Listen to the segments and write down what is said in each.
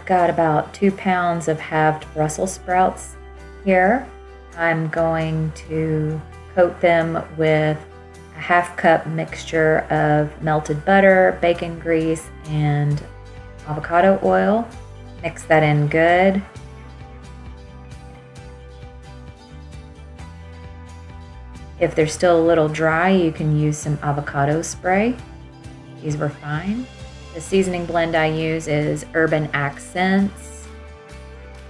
I've got about 2 pounds of halved Brussels sprouts here. I'm going to coat them with a half cup mixture of melted butter, bacon grease, and avocado oil. Mix that in good. If they're still a little dry, you can use some avocado spray. These were fine. The seasoning blend I use is Urban Accents.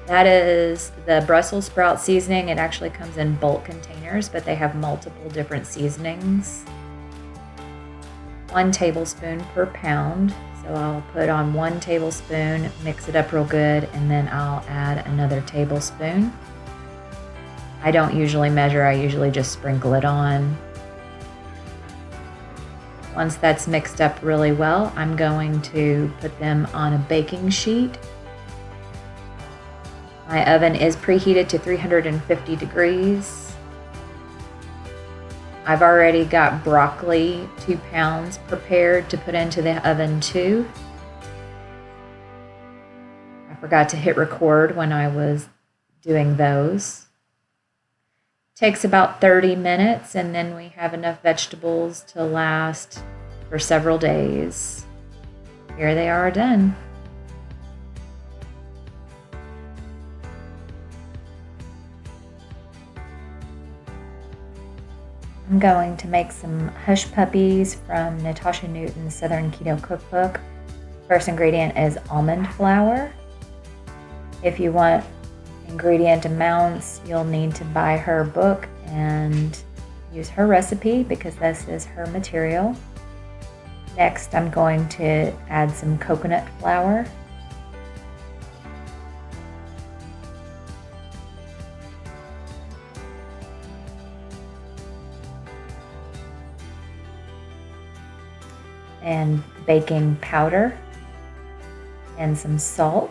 That is the Brussels sprout seasoning. It actually comes in bulk containers, but they have multiple different seasonings. 1 tablespoon per pound. So I'll put on 1 tablespoon, mix it up real good, and then I'll add another tablespoon. I don't usually measure, I usually just sprinkle it on. Once that's mixed up really well, I'm going to put them on a baking sheet. My oven is preheated to 350 degrees. I've already got broccoli, 2 pounds, prepared to put into the oven too. I forgot to hit record when I was doing those. Takes about 30 minutes, and then we have enough vegetables to last for several days. Here they are done. I'm going to make some Hushpuppies from Natasha Newton's Southern Keto Cookbook. First ingredient is almond flour. If you want ingredient amounts, you'll need to buy her book and use her recipe because this is her material. Next, I'm going to add some coconut flour. And baking powder and some salt.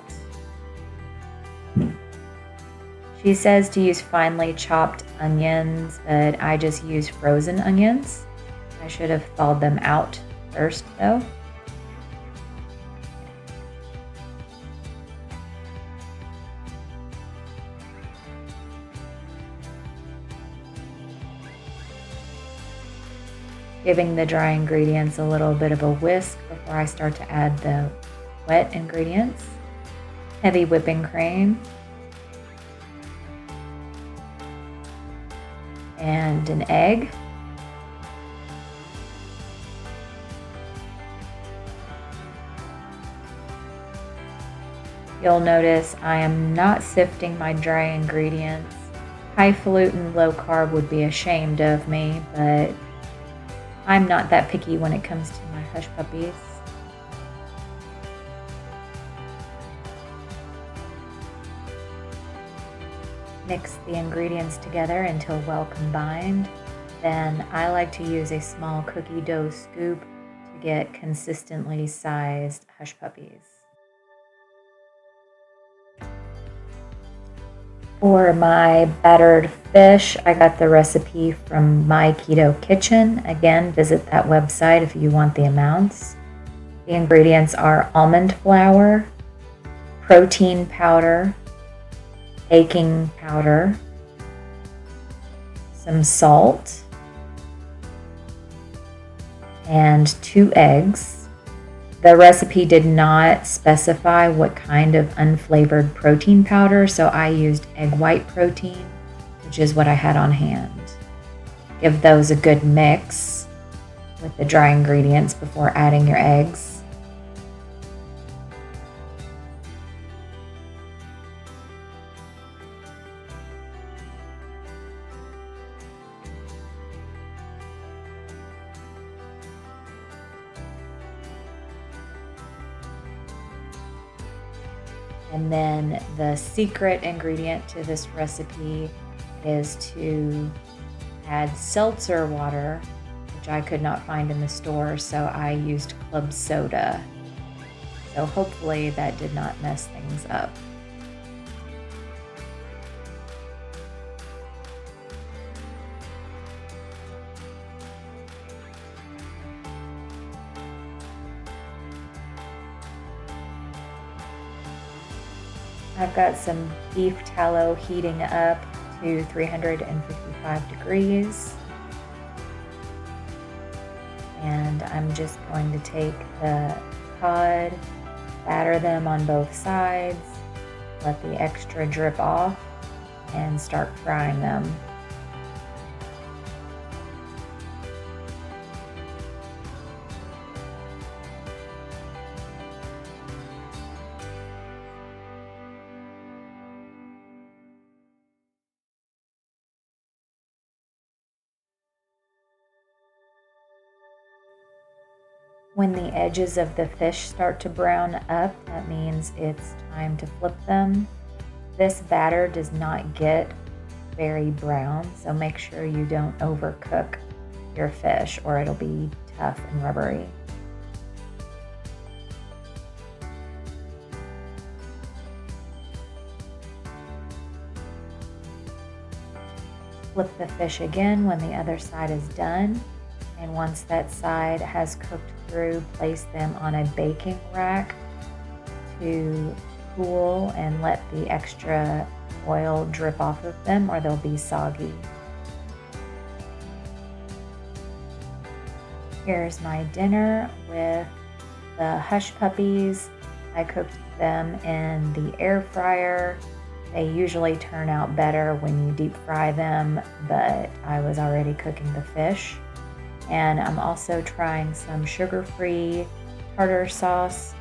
She says to use finely chopped onions, but I just use frozen onions. I should have thawed them out first though. Giving the dry ingredients a little bit of a whisk before I start to add the wet ingredients. Heavy whipping cream. And an egg. You'll notice I am not sifting my dry ingredients. Highfalutin low carb would be ashamed of me, but I'm not that picky when it comes to my Hushpuppies. Mix the ingredients together until well combined. Then I like to use a small cookie dough scoop to get consistently sized Hushpuppies. For my battered fish, I got the recipe from MyKetoKitchen. Again, visit that website if you want the amounts. The ingredients are almond flour, protein powder, baking powder, some salt, and 2 eggs. The recipe did not specify what kind of unflavored protein powder, so I used egg white protein, which is what I had on hand. Give those a good mix with the dry ingredients before adding your eggs. And then the secret ingredient to this recipe is to add seltzer water, which I could not find in the store, so I used club soda. So hopefully that did not mess things up. I've got some beef tallow heating up to 355 degrees. And I'm just going to take the cod, batter them on both sides, let the extra drip off, and start frying them. When the edges of the fish start to brown up, that means it's time to flip them. This batter does not get very brown, so make sure you don't overcook your fish or it'll be tough and rubbery. Flip the fish again when the other side is done. And once that side has cooked through, place them on a baking rack to cool and let the extra oil drip off of them or they'll be soggy. Here's my dinner with the Hushpuppies. I cooked them in the air fryer. They usually turn out better when you deep fry them, but I was already cooking the fish. And I'm also trying some sugar-free tartar sauce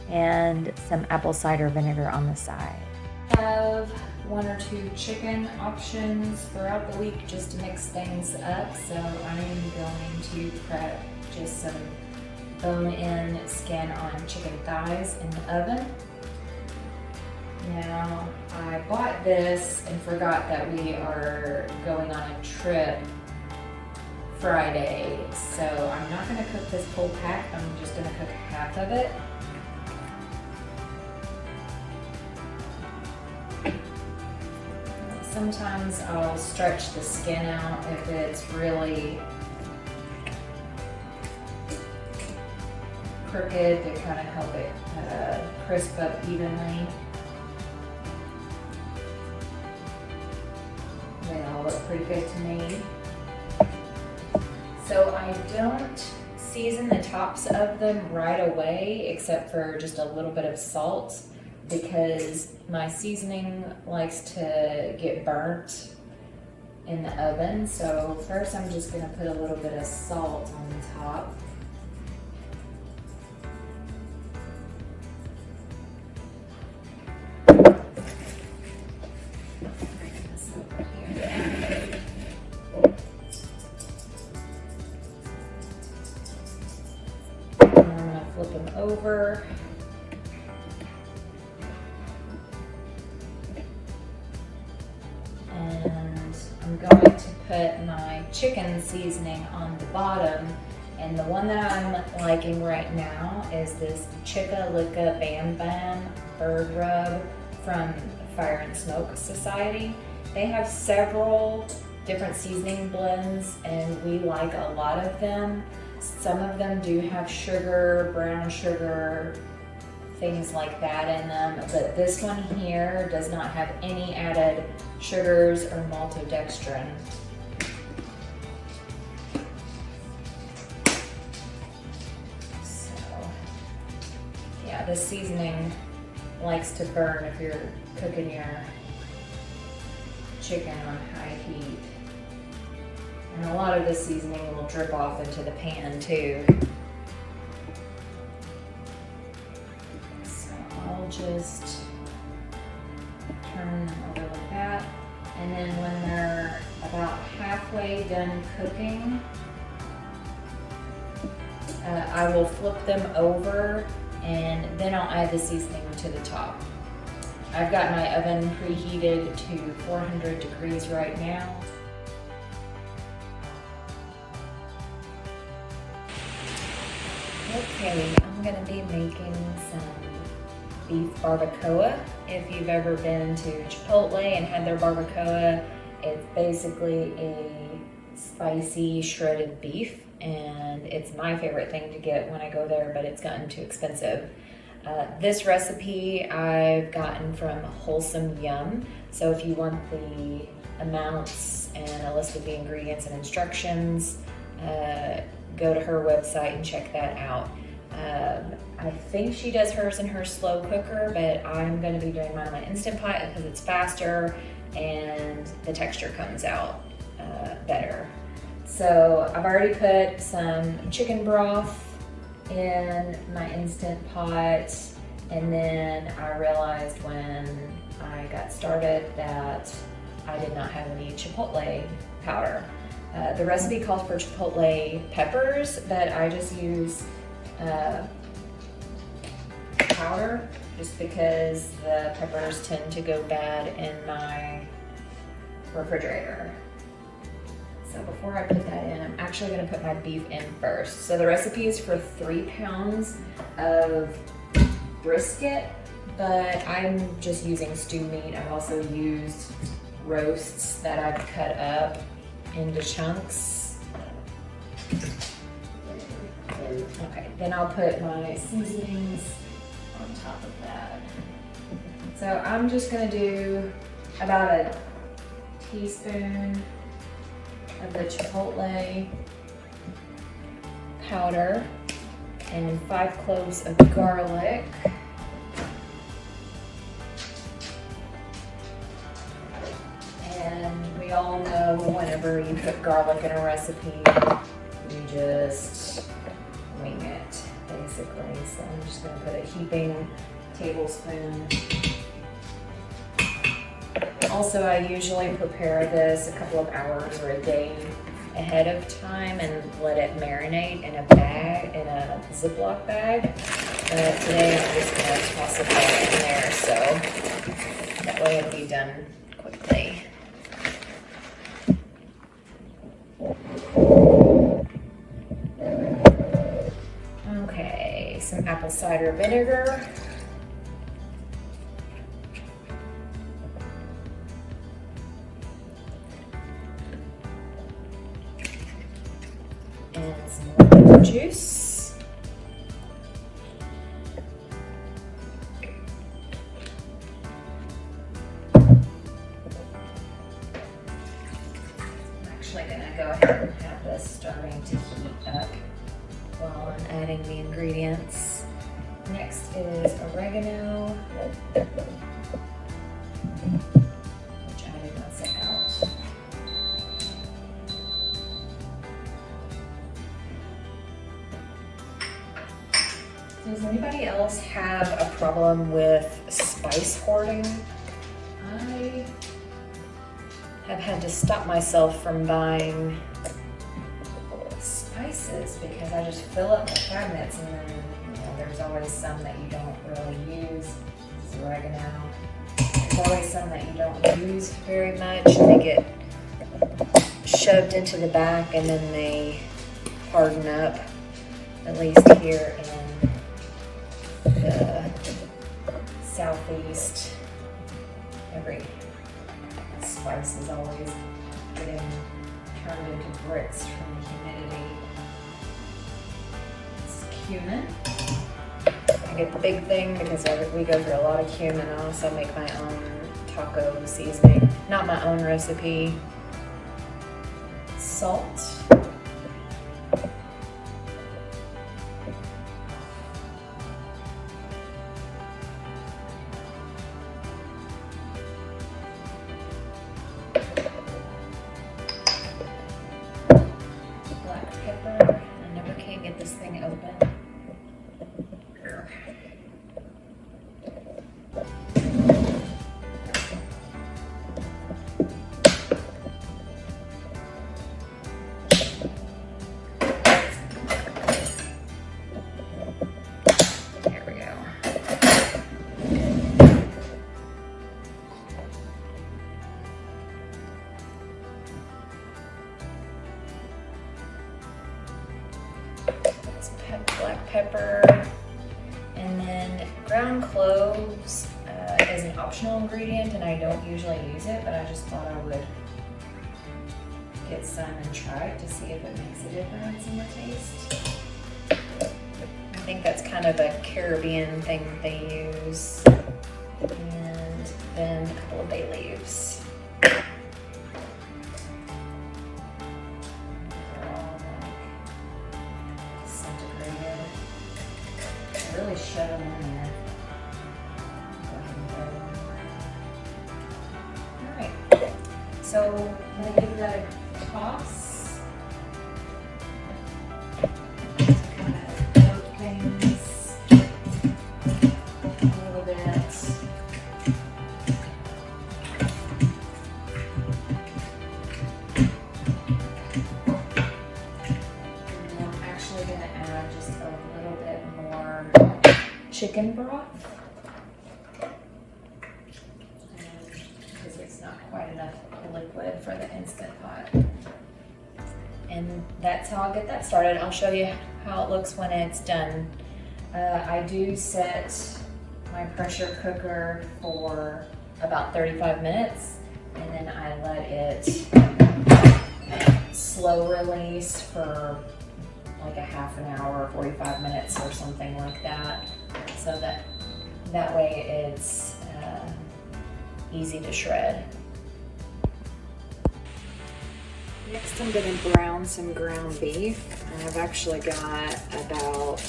and some apple cider vinegar on the side. I have 1 or 2 chicken options throughout the week just to mix things up. So I'm going to prep just some bone-in skin on chicken thighs in the oven. Now, I bought this and forgot that we are going on a trip Friday, so I'm not going to cook this whole pack. I'm just going to cook half of it. Sometimes I'll stretch the skin out if it's really crooked to kind of help it crisp up evenly. They all look pretty good to me. So I don't season the tops of them right away, except for just a little bit of salt, because my seasoning likes to get burnt in the oven. So first I'm just gonna put a little bit of salt on the top. Over. And I'm going to put my chicken seasoning on the bottom, and the one that I'm liking right now is this Chipotle Bam Bam bird rub from Fire and Smoke Society. They have several different seasoning blends and we like a lot of them. Some of them do have sugar, brown sugar, things like that in them, but this one here does not have any added sugars or maltodextrin. So, yeah, this seasoning likes to burn if you're cooking your chicken on high heat. And a lot of the seasoning will drip off into the pan too. So I'll just turn them over like that. And then when they're about halfway done cooking, I will flip them over and then I'll add the seasoning to the top. I've got my oven preheated to 400 degrees right now. Okay, I'm gonna be making some beef barbacoa. If you've ever been to Chipotle and had their barbacoa, it's basically a spicy shredded beef, and it's my favorite thing to get when I go there, but it's gotten too expensive. This recipe I've gotten from WholesomeYum. So if you want the amounts and a list of the ingredients and instructions, go to her website and check that out. I think she does hers in her slow cooker, but I'm going to be doing mine in my Instant Pot because it's faster and the texture comes out better. So I've already put some chicken broth in my Instant Pot, and then I realized when I got started that I did not have any chipotle powder. The recipe calls for chipotle peppers, but I just use powder just because the peppers tend to go bad in my refrigerator. So before I put that in, I'm actually going to put my beef in first. So the recipe is for 3 pounds of brisket, but I'm just using stew meat. I've also used roasts that I've cut up into chunks. Okay, then I'll put my seasonings on top of that. So I'm just going to do about a teaspoon of the chipotle powder and 5 cloves of garlic. And we all know whenever you put garlic in a recipe, you just wing it, basically. So I'm just going to put a heaping tablespoon. Also, I usually prepare this a couple of hours or a day ahead of time and let it marinate in a bag, in a Ziploc bag. Today I'm just going to toss it all in there, so that way it'll be done quickly. Okay, some apple cider vinegar. And some lemon juice. I'm actually going to go ahead and have this starting to heat up while I'm adding the ingredients. Next is oregano, which I did not set out. Does anybody else have a problem with spice hoarding? I have had to stop myself from buying spices because I just fill up my cabinets and then there's always some that you don't really use. This is oregano. There's always some that you don't use very much and they get shoved into the back and then they harden up, at least here in the southeast. Every spice is always getting turned into bricks from the humidity. It's cumin. I get the big thing because we go through a lot of cumin. I also make my own taco seasoning, not my own recipe. Salt. Black pepper. I never can get this thing open. Black pepper, and then ground cloves is an optional ingredient and I don't usually use it, but I just thought I would get some and try it to see if it makes a difference in the taste. I think that's kind of a Caribbean thing that they use. And then a couple of bay leaves. They're all like centigrated. I really shove them in there. Go ahead and throw them in. Alright, so I'm going to give that a toss. Things a little bit. And I'm actually going to add just a little bit more chicken broth because it's not quite enough liquid for the Instant Pot. And that's how I'll get that started. I'll show you how it looks when it's done. I do set my pressure cooker for about 35 minutes, and then I let it slow release for like a half an hour, 45 minutes or something like that, so that way it's easy to shred. Next, I'm going to brown some ground beef. And I've actually got about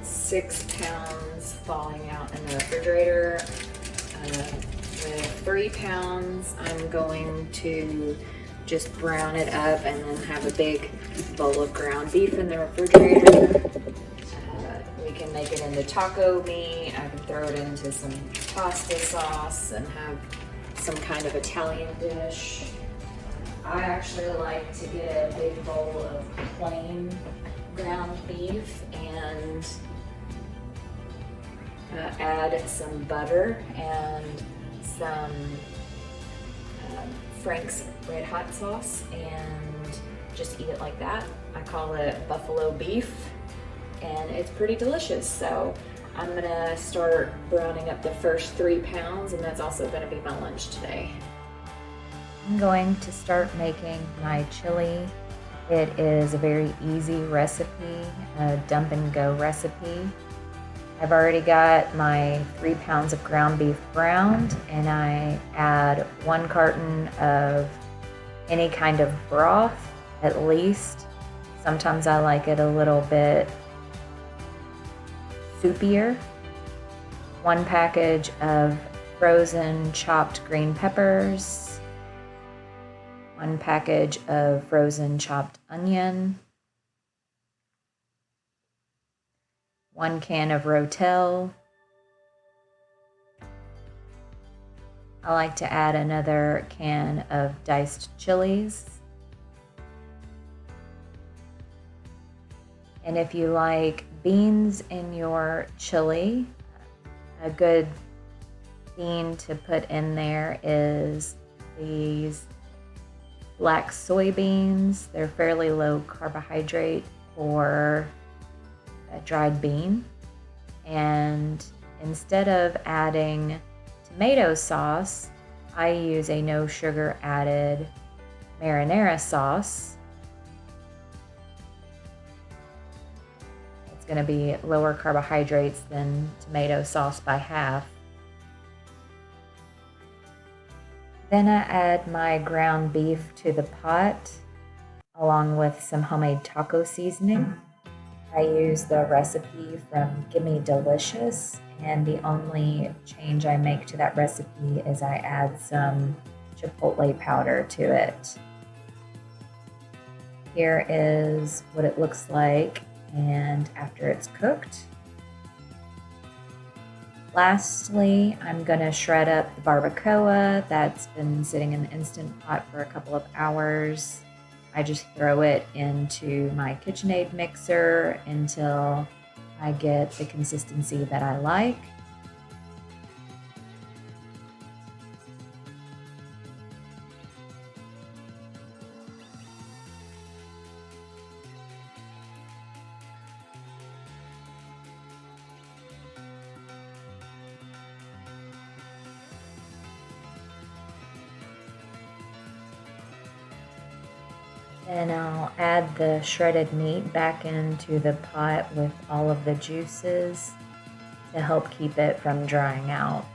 6 pounds thawing out in the refrigerator. With 3 pounds, I'm going to just brown it up and then have a big bowl of ground beef in the refrigerator. We can make it into taco meat. I can throw it into some pasta sauce and have some kind of Italian dish. I actually like to get a big bowl of plain ground beef and add some butter and some Frank's Red Hot sauce and just eat it like that. I call it buffalo beef, and it's pretty delicious. So I'm gonna start browning up the first 3 pounds, and that's also gonna be my lunch today. I'm going to start making my chili. It is a very easy recipe, a dump and go recipe. I've already got my 3 pounds of ground beef browned, and I add 1 carton of any kind of broth, at least. Sometimes I like it a little bit soupier. 1 package of frozen chopped green peppers. 1 package of frozen chopped onion. 1 can of Rotel. I like to add another can of diced chilies. And if you like beans in your chili, a good bean to put in there is these black soybeans. They're fairly low carbohydrate for a dried bean. And instead of adding tomato sauce, I use a no sugar added marinara sauce. It's going to be lower carbohydrates than tomato sauce by half. Then I add my ground beef to the pot along with some homemade taco seasoning. I use the recipe from Gimme Delicious, and the only change I make to that recipe is I add some chipotle powder to it. Here is what it looks like and after it's cooked. Lastly, I'm going to shred up the barbacoa that's been sitting in the Instant Pot for a couple of hours. I just throw it into my KitchenAid mixer until I get the consistency that I like. And I'll add the shredded meat back into the pot with all of the juices to help keep it from drying out.